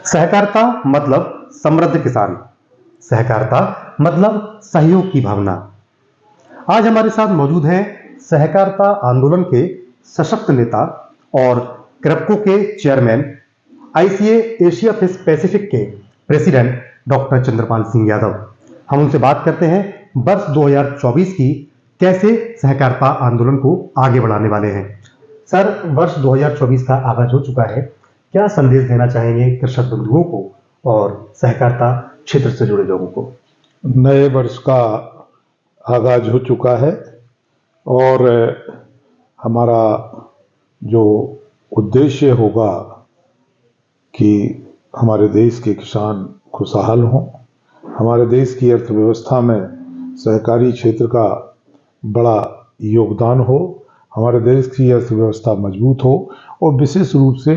सहकारिता मतलब समृद्ध किसान। सहकारिता मतलब सहयोग की भावना। आज हमारे साथ मौजूद हैं सहकारिता आंदोलन के सशक्त नेता और क्रेप्को के चेयरमैन, आईसीए एशिया पैसिफिक के प्रेसिडेंट डॉक्टर चंद्रपाल सिंह यादव। हम उनसे बात करते हैं वर्ष 2024 की कैसे सहकारिता आंदोलन को आगे बढ़ाने वाले हैं। सर, वर्ष 2024 का आगाज हो चुका है, क्या संदेश देना चाहेंगे कृषक बंधुओं को और सहकारिता क्षेत्र से जुड़े लोगों को? नए वर्ष का आगाज हो चुका है और हमारा जो उद्देश्य होगा कि हमारे देश के किसान खुशहाल हों, हमारे देश की अर्थव्यवस्था में सहकारी क्षेत्र का बड़ा योगदान हो, हमारे देश की अर्थव्यवस्था मजबूत हो और विशेष रूप से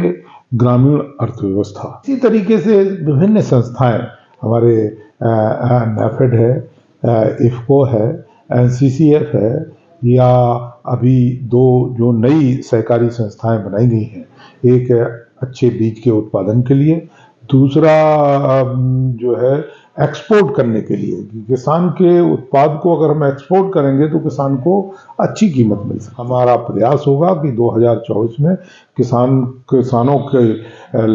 ग्रामीण अर्थव्यवस्था। इसी तरीके से विभिन्न संस्थाएं, हमारे नेफेड है, इफ्को है, एनसीसीएफ है, या अभी दो जो नई सहकारी संस्थाएं बनाई गई हैं, एक अच्छे बीज के उत्पादन के लिए, दूसरा जो है एक्सपोर्ट करने के लिए। किसान के उत्पाद को अगर हम एक्सपोर्ट करेंगे तो किसान को अच्छी कीमत मिल सकती है। हमारा प्रयास होगा कि 2024 में किसानों के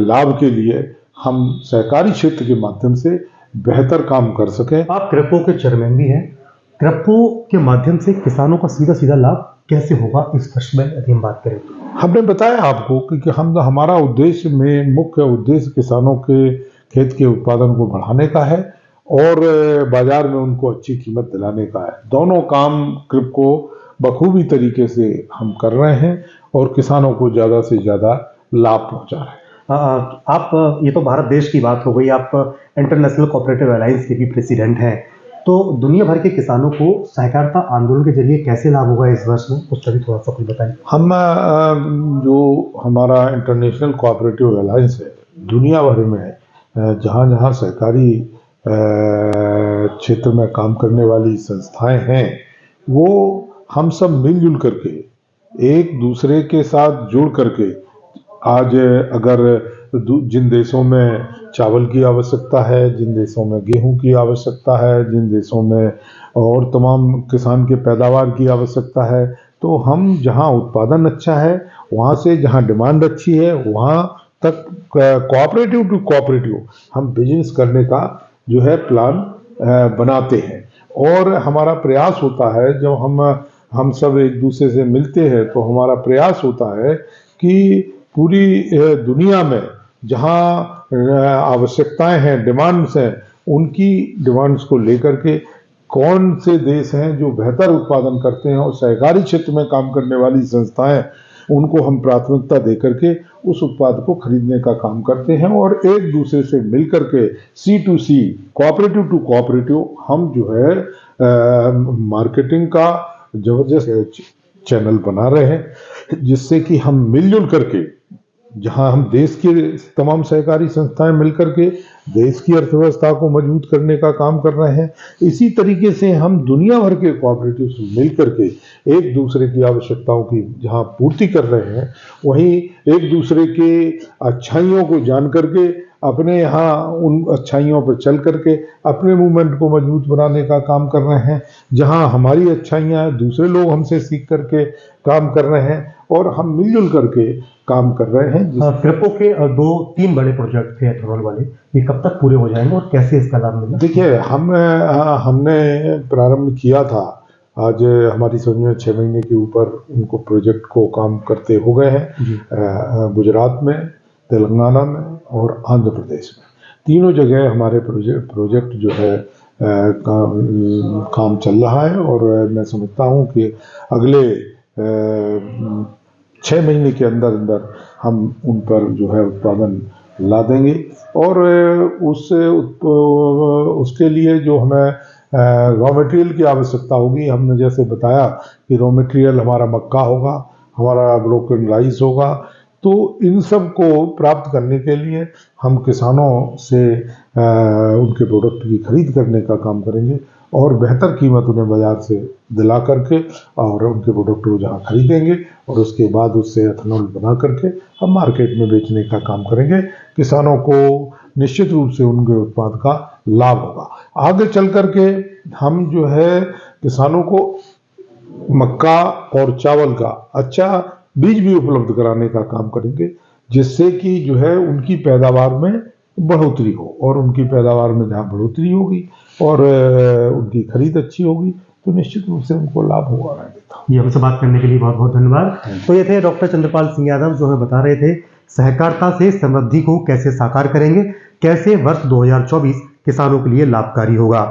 लाभ के लिए हम सहकारी क्षेत्र के माध्यम से बेहतर काम कर सकें। आप क्रेप्को के चेयरमैन भी हैं। क्रेप्को के माध्यम से किसानों का सीधा सीधा लाभ कैसे होगा इस वर्ष में, यदि हम बात करें? हमने बताया आपको कि हमारा उद्देश्य में मुख्य उद्देश्य किसानों के खेत के उत्पादन को बढ़ाने का है और बाजार में उनको अच्छी कीमत दिलाने का है। दोनों काम क्रेप्को बखूबी तरीके से हम कर रहे हैं और किसानों को ज़्यादा से ज़्यादा लाभ पहुंचा रहे हैं। आप, ये तो भारत देश की बात हो गई, आप इंटरनेशनल कोऑपरेटिव अलायंस के भी प्रेसिडेंट हैं, तो दुनिया भर के किसानों को सहकारिता आंदोलन के जरिए कैसे लाभ होगा इस वर्ष में, उसका भी थोड़ा सा कुछ बताएं। हम जो हमारा इंटरनेशनल कोऑपरेटिव अलायंस है, दुनिया भर में जहाँ जहाँ सहकारी क्षेत्र में काम करने वाली संस्थाएं हैं, वो हम सब मिलजुल करके एक दूसरे के साथ जुड़ करके, आज अगर जिन देशों में चावल की आवश्यकता है, जिन देशों में गेहूं की आवश्यकता है, जिन देशों में और तमाम किसान के पैदावार की आवश्यकता है, तो हम जहां उत्पादन अच्छा है, वहां से जहां डिमांड अच्छी है, वहां तक कोऑपरेटिव टू कोऑपरेटिव हम बिजनेस करने का जो है प्लान बनाते हैं। और हमारा प्रयास होता है, जब हम सब एक दूसरे से मिलते हैं तो हमारा प्रयास होता है कि पूरी दुनिया में जहां आवश्यकताएं हैं, डिमांड्स हैं, उनकी डिमांड्स को लेकर के कौन से देश हैं जो बेहतर उत्पादन करते हैं, और सहकारी क्षेत्र में काम करने वाली संस्थाएं, उनको हम प्राथमिकता देकर के उस उत्पाद को खरीदने का काम करते हैं और एक दूसरे से मिलकर के C2C, कोऑपरेटिव टू कोऑपरेटिव, हम जो है मार्केटिंग का जबरदस्त चैनल बना रहे हैं, जिससे कि हम मिलजुल करके, जहां हम देश के तमाम सहकारी संस्थाएं मिलकर के देश की अर्थव्यवस्था को मजबूत करने का काम कर रहे हैं, इसी तरीके से हम दुनिया भर के कोऑपरेटिव से मिलकर के एक दूसरे की आवश्यकताओं की जहां पूर्ति कर रहे हैं, वहीं एक दूसरे के अच्छाइयों को जान करके अपने यहाँ उन अच्छाइयों पर चल करके अपने मूवमेंट को मजबूत बनाने का काम कर रहे हैं। जहां हमारी अच्छाइयाँ दूसरे लोग हमसे सीख करके काम कर रहे हैं और हम मिलजुल करके काम कर रहे हैं। क्रेप्को के 2-3 बड़े प्रोजेक्ट थे एथेनॉल वाले, ये कब तक पूरे हो जाएंगे और कैसे इसका लाभ मिलेगा? देखिए, हमने प्रारंभ किया था, आज हमारी समझ में 6 महीने के ऊपर उनको प्रोजेक्ट को काम करते हो गए हैं। गुजरात में, तेलंगाना में और आंध्र प्रदेश में, तीनों जगह हमारे प्रोजेक्ट जो है काम चल रहा है और मैं समझता हूँ कि अगले 6 महीने के अंदर अंदर हम उन पर जो है उत्पादन ला देंगे। और उसके लिए जो हमें रॉ मटेरियल की आवश्यकता होगी, हमने जैसे बताया कि रॉ मटेरियल हमारा मक्का होगा, हमारा ब्रोकन राइस होगा, तो इन सब को प्राप्त करने के लिए हम किसानों से उनके प्रोडक्ट की खरीद करने का काम करेंगे और बेहतर कीमत उन्हें बाजार से दिला करके और उनके प्रोडक्ट को जहाँ खरीदेंगे और उसके बाद उससे एथेनॉल बना करके हम मार्केट में बेचने का काम करेंगे। किसानों को निश्चित रूप से उनके उत्पाद का लाभ होगा। आगे चल करके हम जो है किसानों को मक्का और चावल का अच्छा बीज भी उपलब्ध कराने का काम करेंगे, जिससे कि जो है उनकी पैदावार में बढ़ोतरी हो, और उनकी पैदावार में जहाँ बढ़ोतरी होगी और उनकी खरीद अच्छी होगी तो निश्चित रूप से उनको लाभ होगा। ये हमसे बात करने के लिए बहुत बहुत धन्यवाद। तो ये थे डॉक्टर चंद्रपाल सिंह यादव, जो हमें बता रहे थे सहकारिता से समृद्धि को कैसे साकार करेंगे, कैसे वर्ष 2024 किसानों के लिए लाभकारी होगा।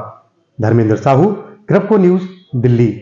धर्मेंद्र साहू, कृपको न्यूज, दिल्ली।